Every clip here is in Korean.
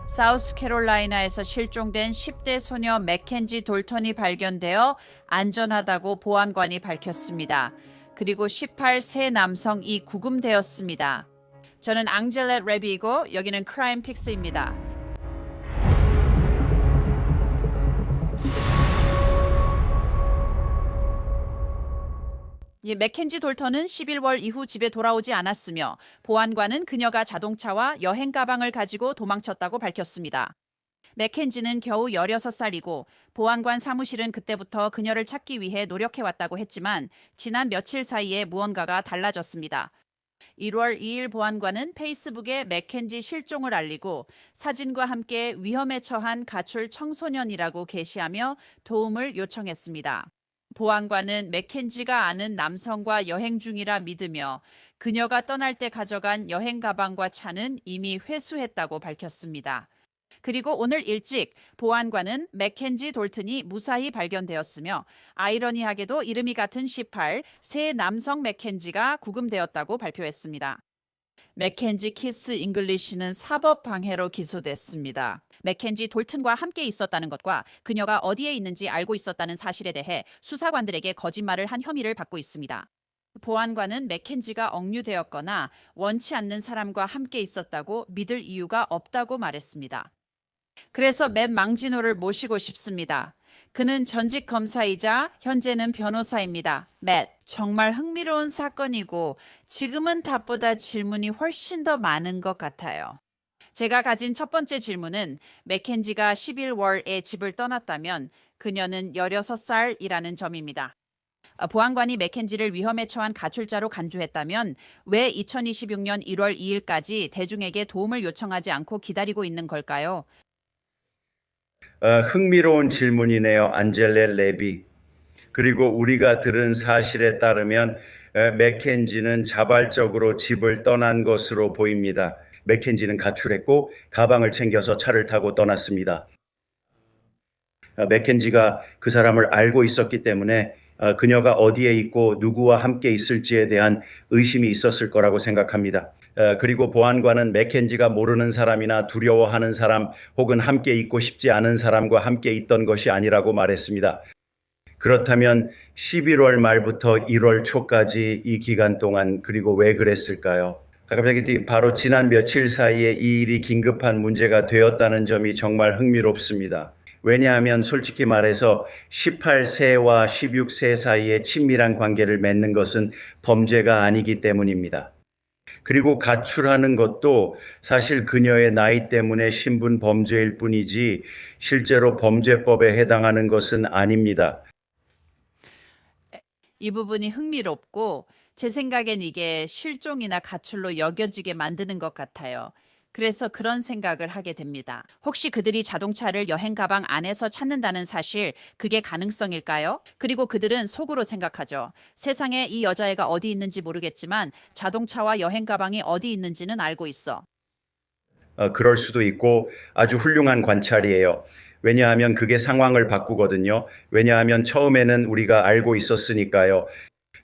사우스캐롤라이나에서 실종된 10대 소녀 맥켄지 돌턴이 발견되어 안전하다고 보안관이 밝혔습니다. 그리고 18세 남성이 구금되었습니다. 저는 앙젤렛 레비이고 여기는 크라임 픽스입니다. 맥켄지 돌턴은 11월 이후 집에 돌아오지 않았으며 보안관은 그녀가 자동차와 여행 가방을 가지고 도망쳤다고 밝혔습니다. 맥켄지는 겨우 16살이고 보안관 사무실은 그때부터 그녀를 찾기 위해 노력해왔다고 했지만 지난 며칠 사이에 무언가가 달라졌습니다. 1월 2일 보안관은 페이스북에 맥켄지 실종을 알리고 사진과 함께 위험에 처한 가출 청소년이라고 게시하며 도움을 요청했습니다. 보안관은 맥켄지가 아는 남성과 여행 중이라 믿으며 그녀가 떠날 때 가져간 여행 가방과 차는 이미 회수했다고 밝혔습니다. 그리고 오늘 일찍 보안관은 맥켄지 돌튼이 무사히 발견되었으며 아이러니하게도 이름이 같은 18, 새 남성 맥켄지가 구금되었다고 발표했습니다. 맥켄지 키스 잉글리시는 사법 방해로 기소됐습니다. 맥켄지 돌튼과 함께 있었다는 것과 그녀가 어디에 있는지 알고 있었다는 사실에 대해 수사관들에게 거짓말을 한 혐의를 받고 있습니다. 보안관은 맥켄지가 억류되었거나 원치 않는 사람과 함께 있었다고 믿을 이유가 없다고 말했습니다. 그래서 맷 망지노를 모시고 싶습니다. 그는 전직 검사이자 현재는 변호사입니다. 맷, 정말 흥미로운 사건이고 지금은 답보다 질문이 훨씬 더 많은 것 같아요. 제가 가진 첫 번째 질문은 맥켄지가 11월에 집을 떠났다면 그녀는 16살이라는 점입니다. 보안관이 맥켄지를 위험에 처한 가출자로 간주했다면 왜 2026년 1월 2일까지 대중에게 도움을 요청하지 않고 기다리고 있는 걸까요? 흥미로운 질문이네요, 안젤레 레비. 그리고 우리가 들은 사실에 따르면 맥켄지는 자발적으로 집을 떠난 것으로 보입니다. 맥켄지는 가출했고 가방을 챙겨서 차를 타고 떠났습니다. 맥켄지가 그 사람을 알고 있었기 때문에 그녀가 어디에 있고 누구와 함께 있을지에 대한 의심이 있었을 거라고 생각합니다. 그리고 보안관은 맥켄지가 모르는 사람이나 두려워하는 사람 혹은 함께 있고 싶지 않은 사람과 함께 있던 것이 아니라고 말했습니다. 그렇다면 11월 말부터 1월 초까지 이 기간 동안 그리고 왜 그랬을까요? 갑자기 바로 지난 며칠 사이에 이 일이 긴급한 문제가 되었다는 점이 정말 흥미롭습니다. 왜냐하면 솔직히 말해서 18세와 16세 사이에 친밀한 관계를 맺는 것은 범죄가 아니기 때문입니다. 그리고 가출하는 것도 사실 그녀의 나이 때문에 신분 범죄일 뿐이지 실제로 범죄법에 해당하는 것은 아닙니다. 이 부분이 흥미롭고 제 생각엔 이게 실종이나 가출로 여겨지게 만드는 것 같아요. 그래서 그런 생각을 하게 됩니다. 혹시 그들이 자동차를 여행 가방 안에서 찾는다는 사실, 그게 가능성일까요? 그리고 그들은 속으로 생각하죠. 세상에 이 여자애가 어디 있는지 모르겠지만 자동차와 여행 가방이 어디 있는지는 알고 있어. 그럴 수도 있고 아주 훌륭한 관찰이에요. 왜냐하면 그게 상황을 바꾸거든요. 왜냐하면 처음에는 우리가 알고 있었으니까요.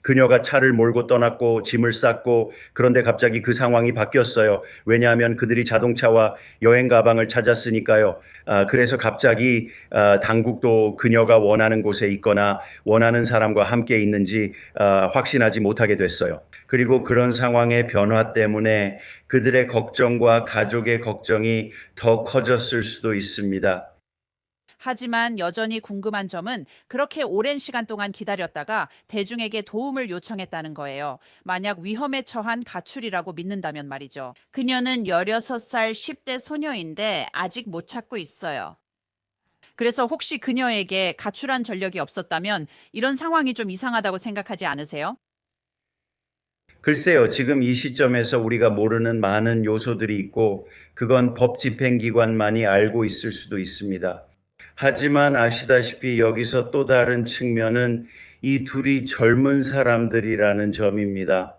그녀가 차를 몰고 떠났고 짐을 쌌고 그런데 갑자기 그 상황이 바뀌었어요. 왜냐하면 그들이 자동차와 여행 가방을 찾았으니까요. 그래서 갑자기 당국도 그녀가 원하는 곳에 있거나 원하는 사람과 함께 있는지 확신하지 못하게 됐어요. 그리고 그런 상황의 변화 때문에 그들의 걱정과 가족의 걱정이 더 커졌을 수도 있습니다. 하지만 여전히 궁금한 점은 그렇게 오랜 시간 동안 기다렸다가 대중에게 도움을 요청했다는 거예요. 만약 위험에 처한 가출이라고 믿는다면 말이죠. 그녀는 16살 10대 소녀인데 아직 못 찾고 있어요. 그래서 혹시 그녀에게 가출한 전력이 없었다면 이런 상황이 좀 이상하다고 생각하지 않으세요? 글쎄요, 지금 이 시점에서 우리가 모르는 많은 요소들이 있고 그건 법 집행기관만이 알고 있을 수도 있습니다. 하지만 아시다시피 여기서 또 다른 측면은 이 둘이 젊은 사람들이라는 점입니다.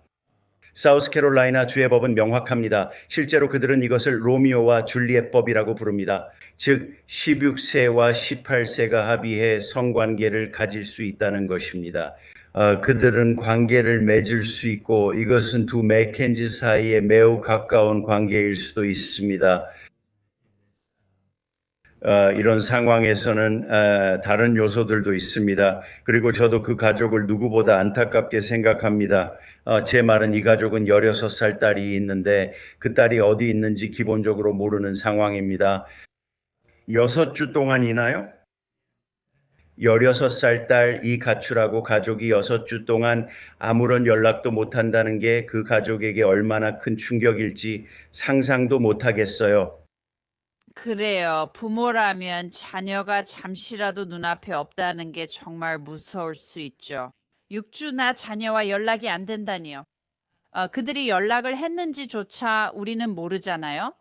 사우스캐롤라이나 주의 법은 명확합니다. 실제로 그들은 이것을 로미오와 줄리엣법이라고 부릅니다. 즉 16세와 18세가 합의해 성관계를 가질 수 있다는 것입니다. 그들은 관계를 맺을 수 있고 이것은 두 맥켄지 사이에 매우 가까운 관계일 수도 있습니다. 이런 상황에서는 다른 요소들도 있습니다. 그리고 저도 그 가족을 누구보다 안타깝게 생각합니다. 제 말은 이 가족은 16살 딸이 있는데 그 딸이 어디 있는지 기본적으로 모르는 상황입니다. 6주 동안이나요? 16살 딸 이 가출하고 가족이 6주 동안 아무런 연락도 못한다는 게 그 가족에게 얼마나 큰 충격일지 상상도 못하겠어요. 그래요. 부모라면 자녀가 잠시라도 눈앞에 없다는 게 정말 무서울 수 있죠. 6주나 자녀와 연락이 안 된다니요. 그들이 연락을 했는지조차 우리는 모르잖아요.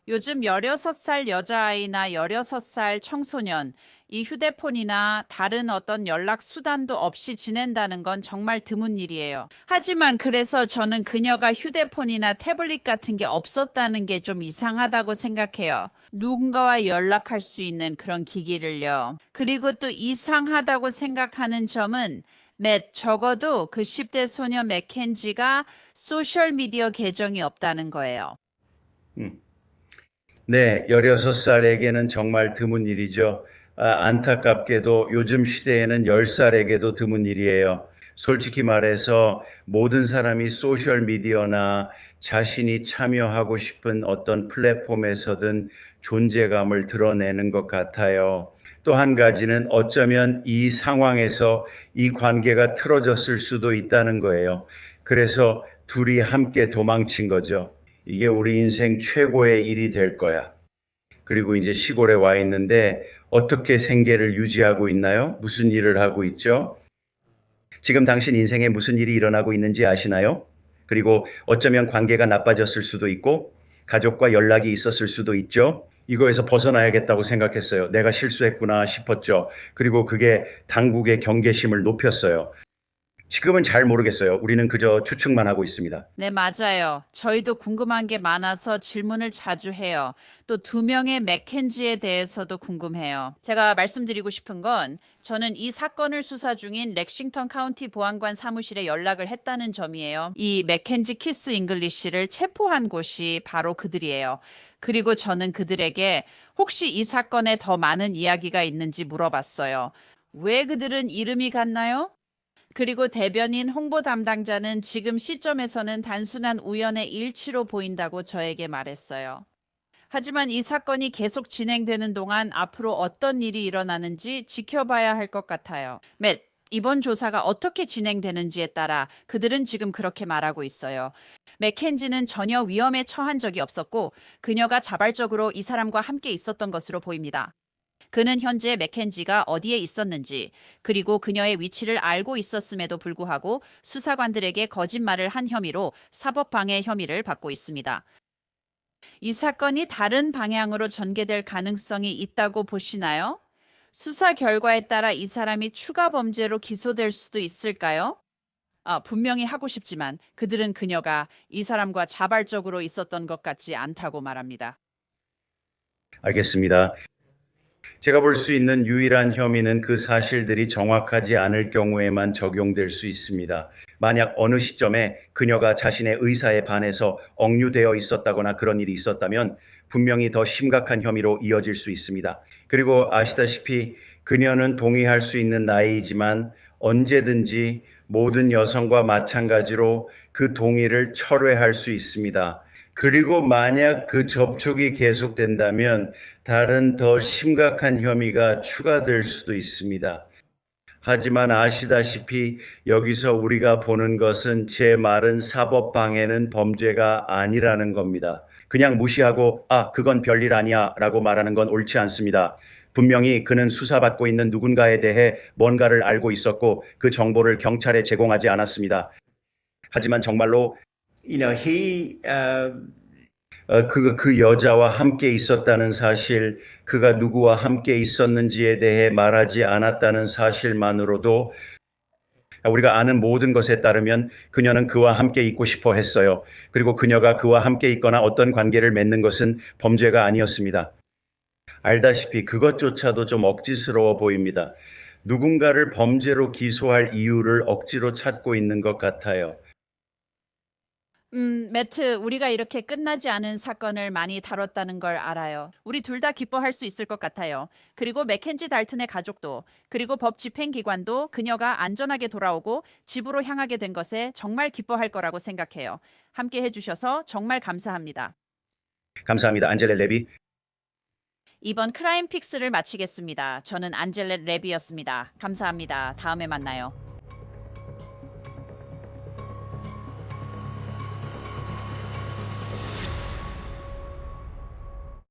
요즘 16살 여자아이나 16살 청소년, 이 휴대폰이나 다른 어떤 연락 수단도 없이 지낸다는 건 정말 드문 일이에요. 하지만 그래서 저는 그녀가 휴대폰이나 태블릿 같은 게 없었다는 게 좀 이상하다고 생각해요. 누군가와 연락할 수 있는 그런 기기를요. 그리고 또 이상하다고 생각하는 점은 적어도 그 10대 소녀 맥켄지가 소셜미디어 계정이 없다는 거예요. 네, 16살에게는 정말 드문 일이죠. 안타깝게도 요즘 시대에는 10살에게도 드문 일이에요. 솔직히 말해서 모든 사람이 소셜미디어나 자신이 참여하고 싶은 어떤 플랫폼에서든 존재감을 드러내는 것 같아요. 또 한 가지는 어쩌면 이 상황에서 이 관계가 틀어졌을 수도 있다는 거예요. 그래서 둘이 함께 도망친 거죠. 이게 우리 인생 최고의 일이 될 거야. 그리고 이제 시골에 와 있는데 어떻게 생계를 유지하고 있나요? 무슨 일을 하고 있죠? 지금 당신 인생에 무슨 일이 일어나고 있는지 아시나요? 그리고 어쩌면 관계가 나빠졌을 수도 있고 가족과 연락이 있었을 수도 있죠. 이거에서 벗어나야겠다고 생각했어요. 내가 실수했구나 싶었죠. 그리고 그게 당국의 경계심을 높였어요. 지금은 잘 모르겠어요. 우리는 그저 추측만 하고 있습니다. 네, 맞아요. 저희도 궁금한 게 많아서 질문을 자주 해요. 또 2명의 맥켄지에 대해서도 궁금해요. 제가 말씀드리고 싶은 건 저는 이 사건을 수사 중인 렉싱턴 카운티 보안관 사무실에 연락을 했다는 점이에요. 이 맥켄지 키스 잉글리시를 체포한 곳이 바로 그들이에요. 그리고 저는 그들에게 혹시 이 사건에 더 많은 이야기가 있는지 물어봤어요. 왜 그들은 이름이 같나요? 그리고 대변인 홍보 담당자는 지금 시점에서는 단순한 우연의 일치로 보인다고 저에게 말했어요. 하지만 이 사건이 계속 진행되는 동안 앞으로 어떤 일이 일어나는지 지켜봐야 할 것 같아요. 이번 조사가 어떻게 진행되는지에 따라 그들은 지금 그렇게 말하고 있어요. 맥켄지는 전혀 위험에 처한 적이 없었고 그녀가 자발적으로 이 사람과 함께 있었던 것으로 보입니다. 그는 현재 맥켄지가 어디에 있었는지 그리고 그녀의 위치를 알고 있었음에도 불구하고 수사관들에게 거짓말을 한 혐의로 사법방해 혐의를 받고 있습니다. 이 사건이 다른 방향으로 전개될 가능성이 있다고 보시나요? 수사 결과에 따라 이 사람이 추가 범죄로 기소될 수도 있을까요? 분명히 하고 싶지만 그들은 그녀가 이 사람과 자발적으로 있었던 것 같지 않다고 말합니다. 알겠습니다. 제가 볼 수 있는 유일한 혐의는 그 사실들이 정확하지 않을 경우에만 적용될 수 있습니다. 만약 어느 시점에 그녀가 자신의 의사에 반해서 억류되어 있었다거나 그런 일이 있었다면 분명히 더 심각한 혐의로 이어질 수 있습니다. 그리고 아시다시피 그녀는 동의할 수 있는 나이이지만 언제든지 모든 여성과 마찬가지로 그 동의를 철회할 수 있습니다. 그리고 만약 그 접촉이 계속된다면 다른 더 심각한 혐의가 추가될 수도 있습니다. 하지만 아시다시피 여기서 우리가 보는 것은 제 말은 사법방해는 범죄가 아니라는 겁니다. 그냥 무시하고 그건 별일 아니야 라고 말하는 건 옳지 않습니다. 분명히 그는 수사받고 있는 누군가에 대해 뭔가를 알고 있었고 그 정보를 경찰에 제공하지 않았습니다. 하지만 정말로 그 여자와 함께 있었다는 사실, 그가 누구와 함께 있었는지에 대해 말하지 않았다는 사실만으로도 우리가 아는 모든 것에 따르면 그녀는 그와 함께 있고 싶어 했어요. 그리고 그녀가 그와 함께 있거나 어떤 관계를 맺는 것은 범죄가 아니었습니다. 알다시피 그것조차도 좀 억지스러워 보입니다. 누군가를 범죄로 기소할 이유를 억지로 찾고 있는 것 같아요. 매트, 우리가 이렇게 끝나지 않은 사건을 많이 다뤘다는 걸 알아요. 우리 둘 다 기뻐할 수 있을 것 같아요. 그리고 맥켄지 달튼의 가족도, 그리고 법 집행기관도 그녀가 안전하게 돌아오고 집으로 향하게 된 것에 정말 기뻐할 거라고 생각해요. 함께 해주셔서 정말 감사합니다. 감사합니다. 안젤레 레비. 이번 크라임 픽스를 마치겠습니다. 저는 안젤렛 레비였습니다. 감사합니다. 다음에 만나요.